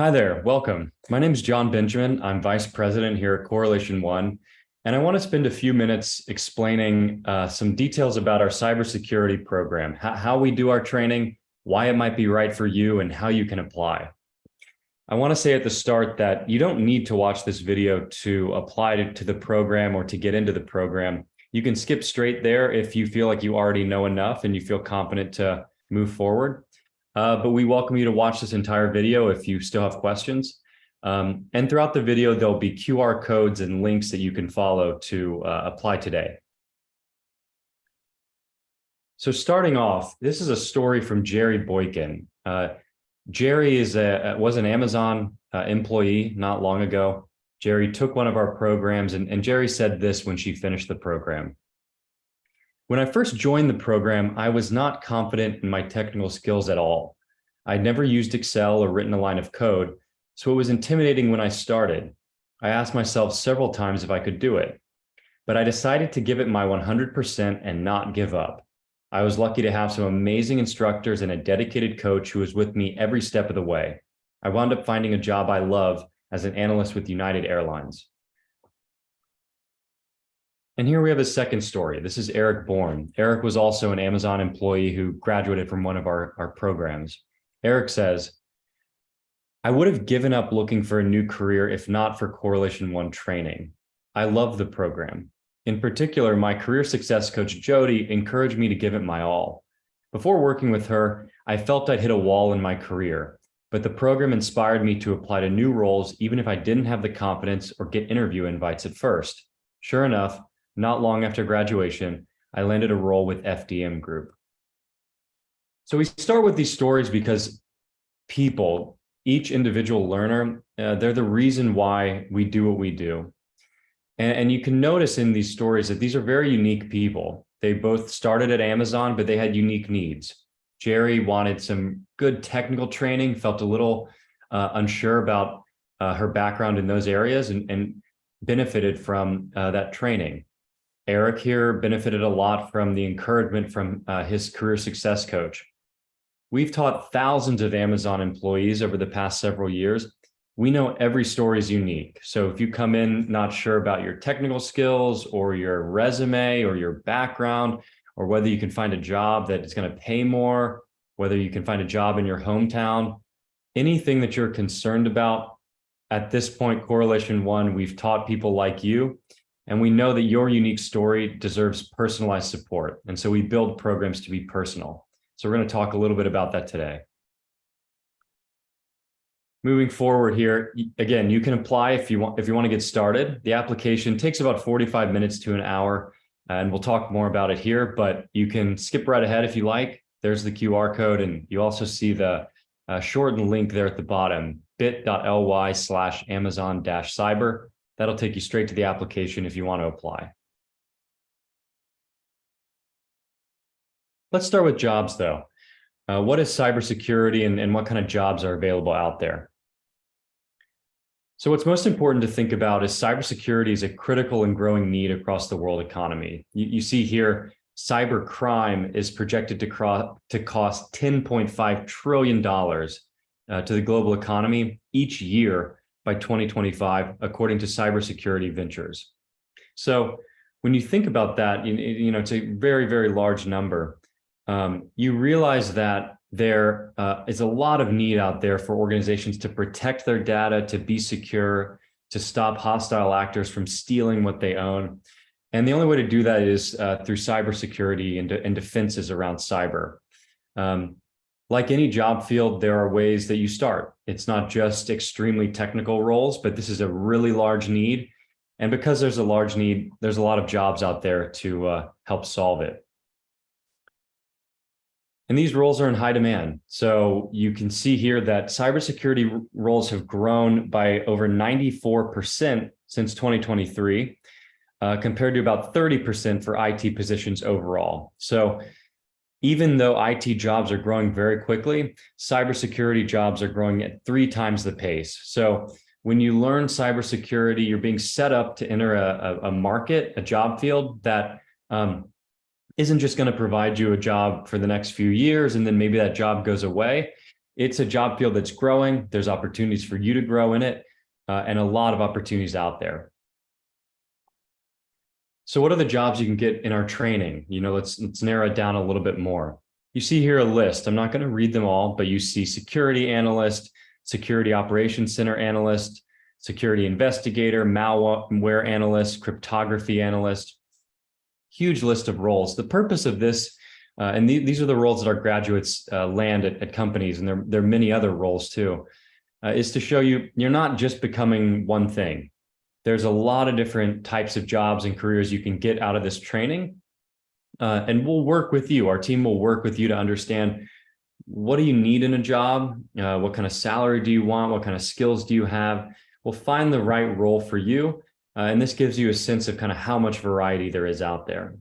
Hi there, welcome. My name is John Benjamin. I'm Vice President here at Correlation One, and I want to spend a few minutes explaining some details about our cybersecurity program, how we do our training, why it might be right for you, and how you can apply. I want to say at the start that you don't need to watch this video to apply to the program or to get into the program. You can skip straight there if you feel like you already know enough and you feel confident to move forward. But we welcome you to watch this entire video if you still have questions. And throughout the video, there'll be QR codes and links that you can follow to apply today. So starting off, this is a story from Jerry Boykin. Jerry was an Amazon employee not long ago. Jerry took one of our programs, and Jerry said this when she finished the program. When I first joined the program, I was not confident in my technical skills at all. I'd never used Excel or written a line of code, so it was intimidating when I started. I asked myself several times if I could do it, but I decided to give it my 100% and not give up. I was lucky to have some amazing instructors and a dedicated coach who was with me every step of the way. I wound up finding a job I love as an analyst with United Airlines. And here we have a second story. This is Eric Bourne. Eric was also an Amazon employee who graduated from one of our programs. Eric says, I would have given up looking for a new career if not for Correlation One training. I love the program. In particular, my career success coach, Jody, encouraged me to give it my all. Before working with her, I felt I'd hit a wall in my career, but the program inspired me to apply to new roles even if I didn't have the confidence or get interview invites at first. Sure enough, not long after graduation, I landed a role with FDM Group. So we start with these stories because people, each individual learner, they're the reason why we do what we do. And you can notice in these stories that these are very unique people. They both started at Amazon, but they had unique needs. Jerry wanted some good technical training, felt a little unsure about her background in those areas and benefited from that training. Eric here benefited a lot from the encouragement from his career success coach. We've taught thousands of Amazon employees over the past several years. We know every story is unique. So if you come in not sure about your technical skills or your resume or your background, or whether you can find a job that is going to pay more, whether you can find a job in your hometown, anything that you're concerned about, at this point, Correlation One, we've taught people like you. And we know that your unique story deserves personalized support. And so we build programs to be personal. So we're going to talk a little bit about that today. Moving forward here, again, you can apply if you want to get started. The application takes about 45 minutes to an hour, and we'll talk more about it here, but you can skip right ahead if you like. There's the QR code, and you also see the shortened link there at the bottom, bit.ly/Amazon-cyber. That'll take you straight to the application if you want to apply. Let's start with jobs, though. What is cybersecurity and what kind of jobs are available out there? So what's most important to think about is cybersecurity is a critical and growing need across the world economy. You see here, cyber crime is projected to cost $10.5 trillion to the global economy each year by 2025, according to Cybersecurity Ventures. So when you think about that, it's a very, very large number. You realize that there is a lot of need out there for organizations to protect their data, to be secure, to stop hostile actors from stealing what they own. And the only way to do that is through cybersecurity and defenses around cyber. Like any job field, there are ways that you start. It's not just extremely technical roles, but this is a really large need. And because there's a large need, there's a lot of jobs out there to help solve it. And these roles are in high demand. So you can see here that cybersecurity roles have grown by over 94% since 2023, compared to about 30% for IT positions overall. So even though IT jobs are growing very quickly, cybersecurity jobs are growing at 3 times the pace. So when you learn cybersecurity, you're being set up to enter a market, a job field that isn't just going to provide you a job for the next few years and then maybe that job goes away. it's a job field that's growing. There's opportunities for you to grow in it, and a lot of opportunities out there. So what are the jobs you can get in our training? Let's narrow it down a little bit more. You see here a list. I'm not going to read them all, but you see security analyst, security operations center analyst, security investigator, malware analyst, cryptography analyst. Huge list of roles. The purpose of this, and these are the roles that our graduates land at companies, and there are many other roles too, is to show you're not just becoming one thing. There's a lot of different types of jobs and careers you can get out of this training. And we'll work with you. Our team will work with you to understand, what do you need in a job? What kind of salary do you want? What kind of skills do you have? We'll find the right role for you. And this gives you a sense of kind of how much variety there is out there.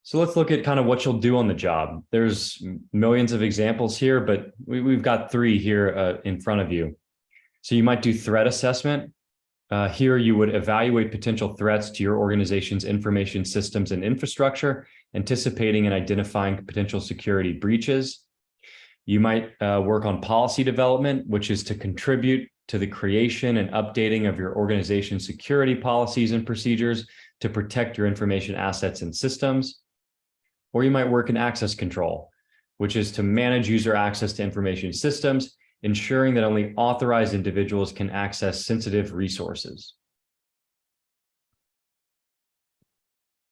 So let's look at kind of what you'll do on the job. There's millions of examples here, but we've got 3 here in front of you. So you might do threat assessment. Here you would evaluate potential threats to your organization's information systems and infrastructure, anticipating and identifying potential security breaches. You might work on policy development, which is to contribute to the creation and updating of your organization's security policies and procedures to protect your information assets and systems. Or you might work in access control, which is to manage user access to information systems, ensuring that only authorized individuals can access sensitive resources.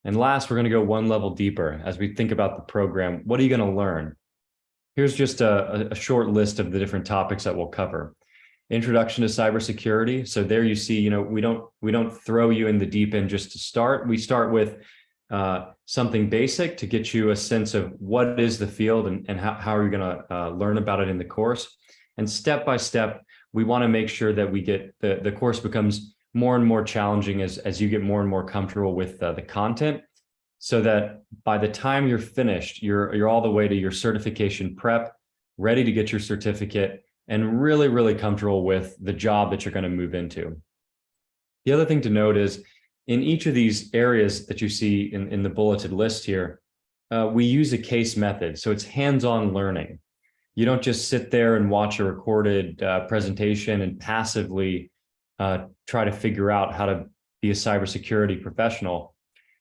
And last, we're going to go one level deeper as we think about the program. What are you going to learn? Here's just a short list of the different topics that we'll cover. Introduction to cybersecurity. So there you see, we don't throw you in the deep end just to start. We start with something basic to get you a sense of what is the field and how are you going to learn about it in the course. And step by step, we want to make sure that we get the course becomes more and more challenging as you get more and more comfortable with the content, so that by the time you're finished, you're all the way to your certification prep, ready to get your certificate, and really, really comfortable with the job that you're going to move into. The other thing to note is, in each of these areas that you see in the bulleted list here, we use a case method. So it's hands-on learning. You don't just sit there and watch a recorded presentation and passively try to figure out how to be a cybersecurity professional.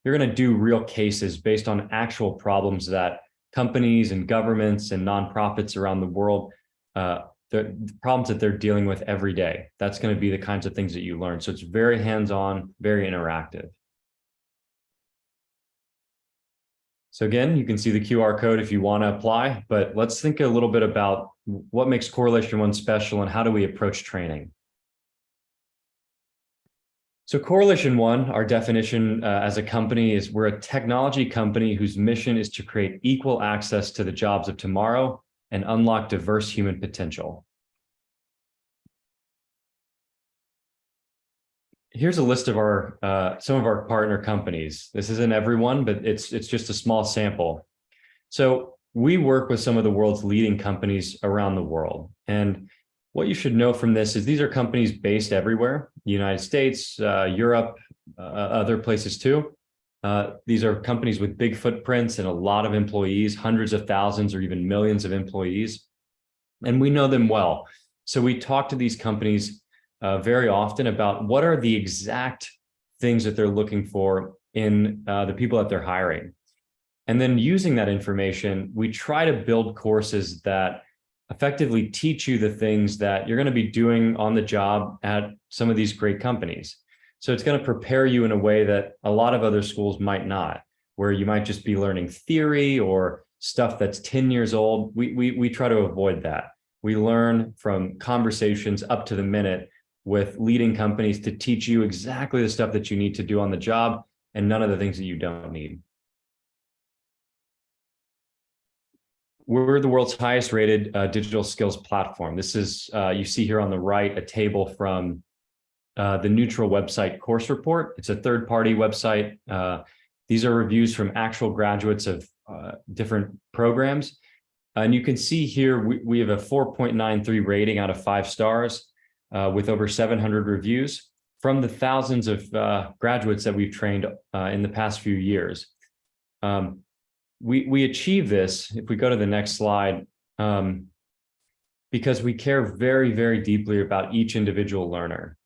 You're going to do real cases based on actual problems that companies and governments and nonprofits around the world, the problems that they're dealing with every day. That's going to be the kinds of things that you learn. So it's very hands-on, very interactive. So again, you can see the QR code if you want to apply, but let's think a little bit about what makes Correlation One special and how do we approach training. So Correlation One, our definition as a company is we're a technology company whose mission is to create equal access to the jobs of tomorrow and unlock diverse human potential. Here's a list of our some of our partner companies. This isn't everyone, but it's just a small sample. So we work with some of the world's leading companies around the world. And what you should know from this is these are companies based everywhere, the United States, Europe, other places too. These are companies with big footprints and a lot of employees, hundreds of thousands or even millions of employees. And we know them well. So we talk to these companies very often about what are the exact things that they're looking for in the people that they're hiring. And then using that information, we try to build courses that effectively teach you the things that you're going to be doing on the job at some of these great companies. So it's going to prepare you in a way that a lot of other schools might not, where you might just be learning theory or stuff that's 10 years old. We try to avoid that. We learn from conversations up to the minute with leading companies to teach you exactly the stuff that you need to do on the job and none of the things that you don't need. We're the world's highest rated digital skills platform. This is, you see here on the right, a table from the neutral website course report. It's a third-party website. These are reviews from actual graduates of different programs. And you can see here, we have a 4.93 rating out of 5 stars with over 700 reviews from the thousands of graduates that we've trained in the past few years. we achieve this, if we go to the next slide, because we care very, very deeply about each individual learner.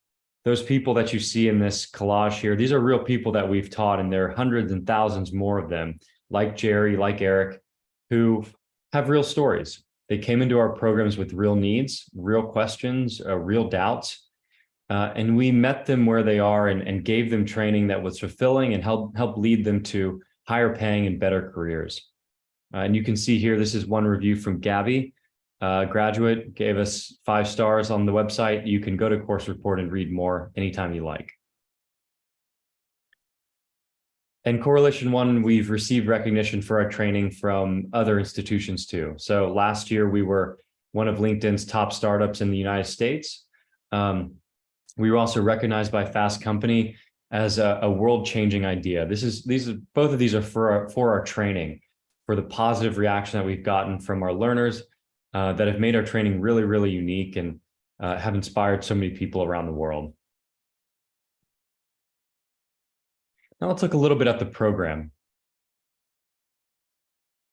Those people that you see in this collage here, these are real people that we've taught, and there are hundreds and thousands more of them, like Jerry, like Eric, who have real stories. They came into our programs with real needs, real questions, real doubts, and we met them where they are and gave them training that was fulfilling and helped lead them to higher paying and better careers. And you can see here, this is one review from Gabby, graduate, gave us 5 stars on the website. You can go to Course Report and read more anytime you like. And Correlation One, we've received recognition for our training from other institutions too. So last year, we were one of LinkedIn's top startups in the United States. We were also recognized by Fast Company as a world-changing idea. Both of these are for our training, for the positive reaction that we've gotten from our learners that have made our training really, really unique and have inspired so many people around the world. Now let's look a little bit at the program.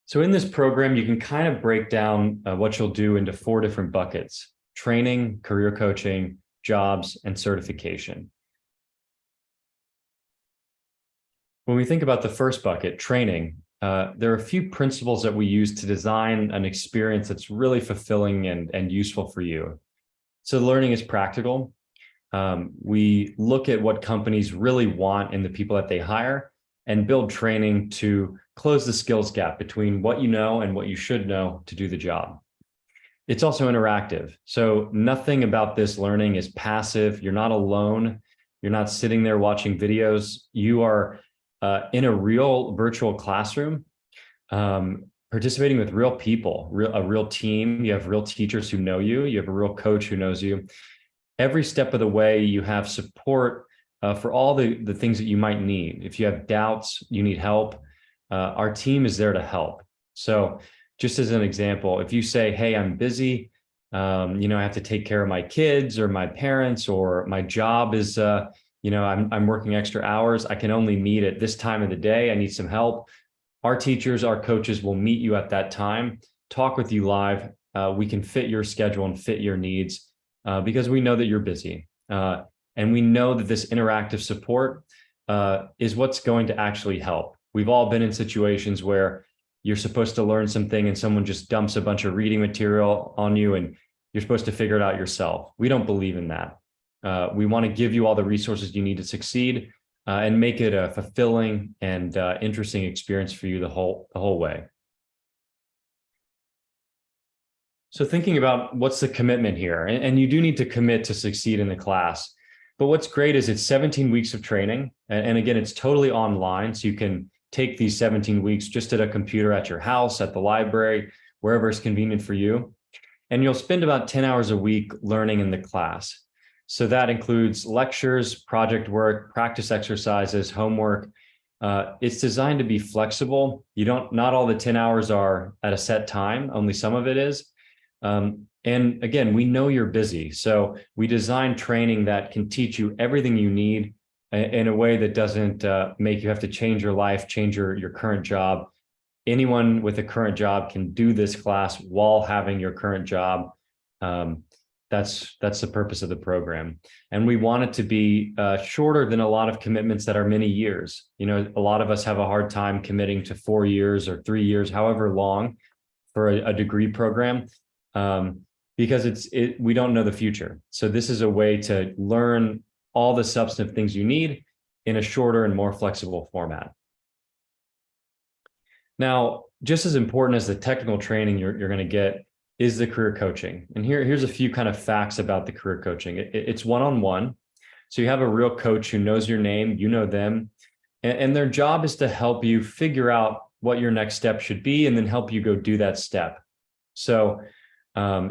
So in this program, you can kind of break down what you'll do into 4 different buckets: training, career coaching, jobs, and certification. When we think about the first bucket, training, there are a few principles that we use to design an experience that's really fulfilling and useful for you. So learning is practical. We look at what companies really want in the people that they hire and build training to close the skills gap between what you know and what you should know to do the job. It's also interactive. So nothing about this learning is passive. You're not alone. You're not sitting there watching videos. You are in a real virtual classroom, participating with real people, a real team. You have real teachers who know you. You have a real coach who knows you. Every step of the way, you have support for all the things that you might need. If you have doubts, you need help, our team is there to help. So just as an example, if you say, hey, I'm busy, I have to take care of my kids or my parents, or my job is, I'm working extra hours, I can only meet at this time of the day, I need some help. Our teachers, our coaches will meet you at that time, talk with you live. We can fit your schedule and fit your needs. Because we know that you're busy. And we know that this interactive support is what's going to actually help. We've all been in situations where you're supposed to learn something and someone just dumps a bunch of reading material on you and you're supposed to figure it out yourself. We don't believe in that. We want to give you all the resources you need to succeed and make it a fulfilling and interesting experience for you the whole way. So thinking about what's the commitment here, and you do need to commit to succeed in the class. But what's great is it's 17 weeks of training. And again, it's totally online. So you can take these 17 weeks just at a computer at your house, at the library, wherever is convenient for you. And you'll spend about 10 hours a week learning in the class. So that includes lectures, project work, practice exercises, homework. It's designed to be flexible. Not all the 10 hours are at a set time, only some of it is. And again, we know you're busy. So we design training that can teach you everything you need in a way that doesn't make you have to change your life, change your current job. Anyone with a current job can do this class while having your current job. That's the purpose of the program. And we want it to be shorter than a lot of commitments that are many years. A lot of us have a hard time committing to 4 years or 3 years, however long, for a degree program. Because we don't know the future. So this is a way to learn all the substantive things you need in a shorter and more flexible format. Now, just as important as the technical training you're going to get is the career coaching. And here's a few kind of facts about the career coaching. It's one-on-one. So you have a real coach who knows your name, you know them, and their job is to help you figure out what your next step should be and then help you go do that step. So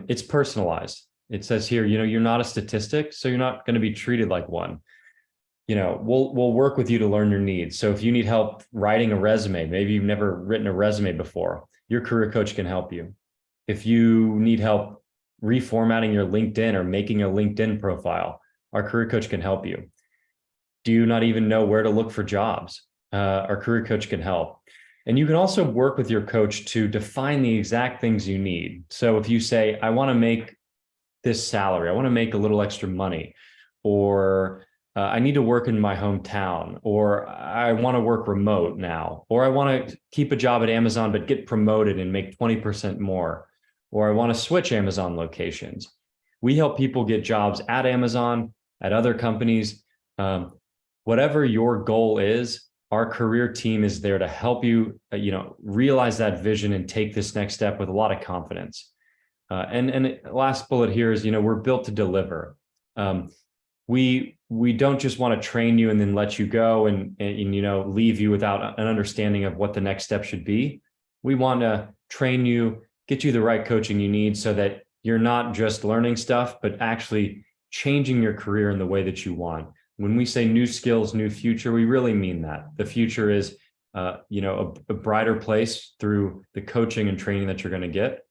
it's personalized. It says here, you're not a statistic, so you're not going to be treated like one. We'll work with you to learn your needs. So if you need help writing a resume, maybe you've never written a resume before, your career coach can help you. If you need help reformatting your LinkedIn or making a LinkedIn profile, our career coach can help you. Do you not even know where to look for jobs? Our career coach can help. And you can also work with your coach to define the exact things you need. So if you say, I want to make this salary, I want to make a little extra money, or I need to work in my hometown, or I want to work remote now, or I want to keep a job at Amazon but get promoted and make 20% more, or I want to switch Amazon locations. We help people get jobs at Amazon, at other companies. Whatever your goal is, our career team is there to help you, realize that vision and take this next step with a lot of confidence. And last bullet here is, we're built to deliver. We don't just want to train you and then let you go and leave you without an understanding of what the next step should be. We want to train you, get you the right coaching you need so that you're not just learning stuff, but actually changing your career in the way that you want. When we say new skills, new future, we really mean that. The future is, a brighter place through the coaching and training that you're going to get.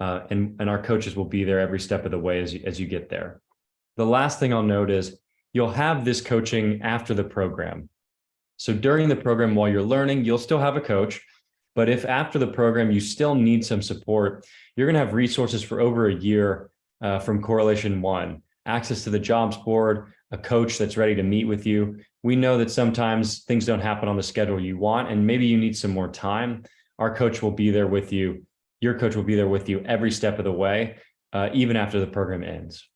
And our coaches will be there every step of the way as you get there. The last thing I'll note is you'll have this coaching after the program. So during the program, while you're learning, you'll still have a coach. But if after the program, you still need some support, you're going to have resources for over a year from Correlation One, access to the jobs board, a coach that's ready to meet with you. We know that sometimes things don't happen on the schedule you want, and maybe you need some more time. Our coach will be there with you. Your coach will be there with you every step of the way, even after the program ends.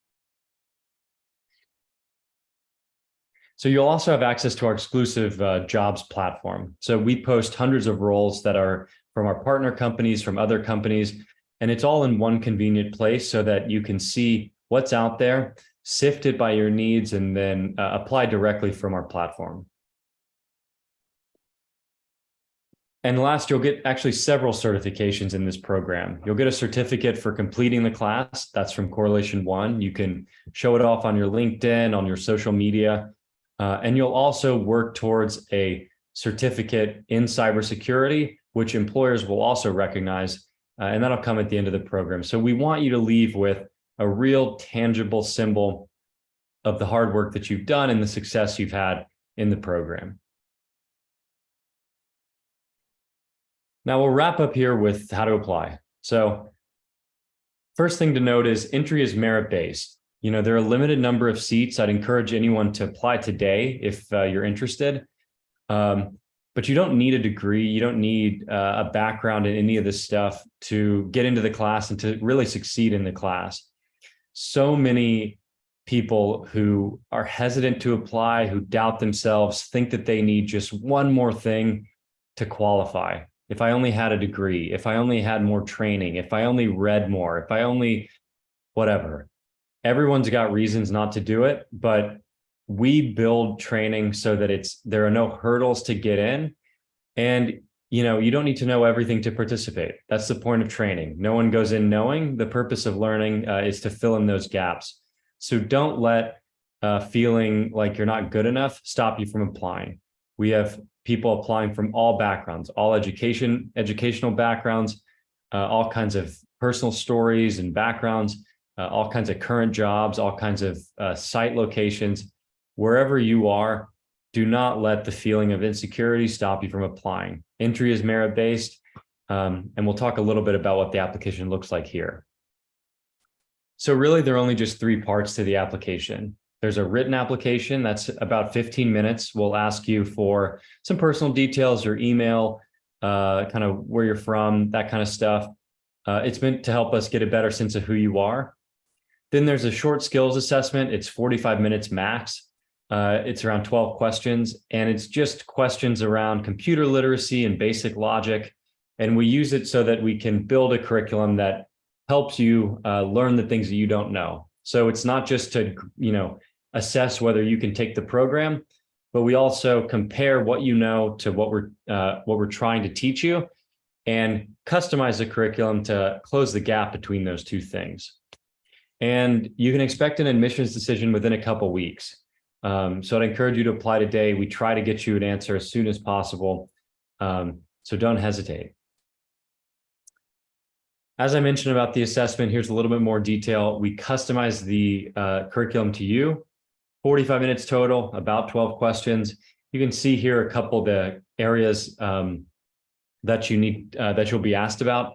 So you'll also have access to our exclusive jobs platform. So we post hundreds of roles that are from our partner companies, from other companies, and it's all in one convenient place so that you can see what's out there, sift it by your needs, and then apply directly from our platform. And last, you'll get actually several certifications in this program. You'll get a certificate for completing the class. That's from Correlation One. You can show it off on your LinkedIn, on your social media. And you'll also work towards a certificate in cybersecurity, which employers will also recognize, and that'll come at the end of the program. So we want you to leave with a real tangible symbol of the hard work that you've done and the success you've had in the program. Now we'll wrap up here with how to apply. So first thing to note is entry is merit-based. There are a limited number of seats. I'd encourage anyone to apply today if you're interested. But you don't need a degree. You don't need a background in any of this stuff to get into the class and to really succeed in the class. So many people who are hesitant to apply, who doubt themselves, think that they need just one more thing to qualify. If I only had a degree, if I only had more training, if I only read more, if I only whatever. Everyone's got reasons not to do it, but we build training so that there are no hurdles to get in. And you don't need to know everything to participate. That's the point of training. No one goes in knowing. The purpose of learning is to fill in those gaps. So don't let feeling like you're not good enough stop you from applying. We have people applying from all backgrounds, all educational backgrounds, all kinds of personal stories and backgrounds, all kinds of current jobs, all kinds of site locations. Wherever you are, do not let the feeling of insecurity stop you from applying. Entry is merit-based, and we'll talk a little bit about what the application looks like here. So really, there are only just 3 parts to the application. There's a written application that's about 15 minutes. We'll ask you for some personal details, your email, kind of where you're from, that kind of stuff. It's meant to help us get a better sense of who you are. Then there's a short skills assessment. It's 45 minutes max. It's around 12 questions, and it's just questions around computer literacy and basic logic. And we use it so that we can build a curriculum that helps you learn the things that you don't know. So it's not just to, assess whether you can take the program, but we also compare what you know to what we're trying to teach you and customize the curriculum to close the gap between those two things. And you can expect an admissions decision within a couple weeks. So I'd encourage you to apply today. We try to get you an answer as soon as possible. So don't hesitate. As I mentioned about the assessment, here's a little bit more detail. We customize the curriculum to you. 45 minutes total, about 12 questions. You can see here a couple of the areas that that you need that you'll be asked about.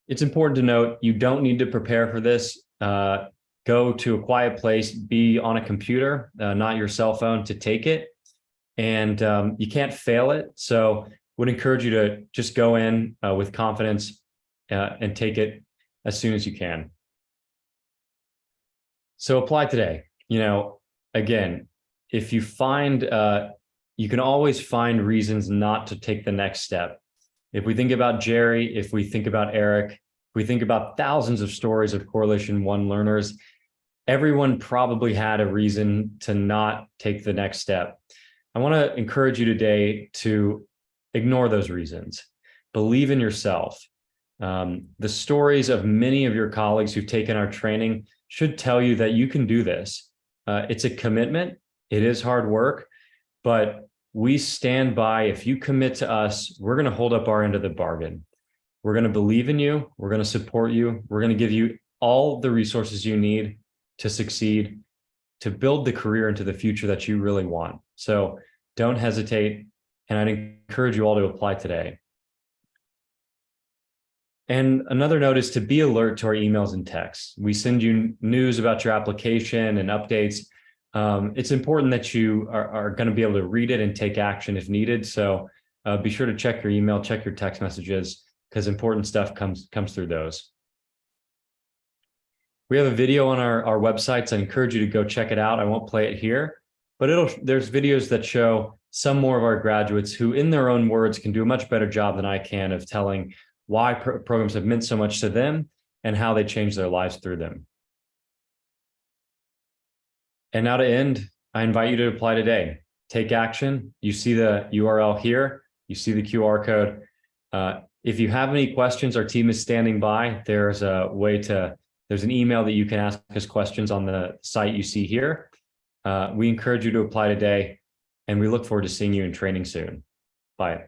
It's important to note you don't need to prepare for this. Go to a quiet place, be on a computer, not your cell phone, to take it. And you can't fail it. So would encourage you to just go in with confidence and take it as soon as you can. So apply today. Again, if you find, you can always find reasons not to take the next step. If we think about Jerry, if we think about Eric, if we think about thousands of stories of Correlation 1 learners, everyone probably had a reason to not take the next step. I want to encourage you today to ignore those reasons. Believe in yourself. The stories of many of your colleagues who've taken our training should tell you that you can do this. It's a commitment. It is hard work, but we stand by. If you commit to us, we're going to hold up our end of the bargain. We're going to believe in you. We're going to support you. We're going to give you all the resources you need to succeed, to build the career into the future that you really want. So don't hesitate. And I'd encourage you all to apply today. And another note is to be alert to our emails and texts. We send you news about your application and updates. It's important that you are going to be able to read it and take action if needed. So be sure to check your email, check your text messages, because important stuff comes through those. We have a video on our website, so I encourage you to go check it out. I won't play it here, but there's videos that show some more of our graduates who, in their own words, can do a much better job than I can of telling why programs have meant so much to them and how they changed their lives through them. And now to end, I invite you to apply today. Take action. You see the URL here. You see the QR code. If you have any questions, our team is standing by. There's an email that you can ask us questions on the site you see here. We encourage you to apply today, and we look forward to seeing you in training soon. Bye.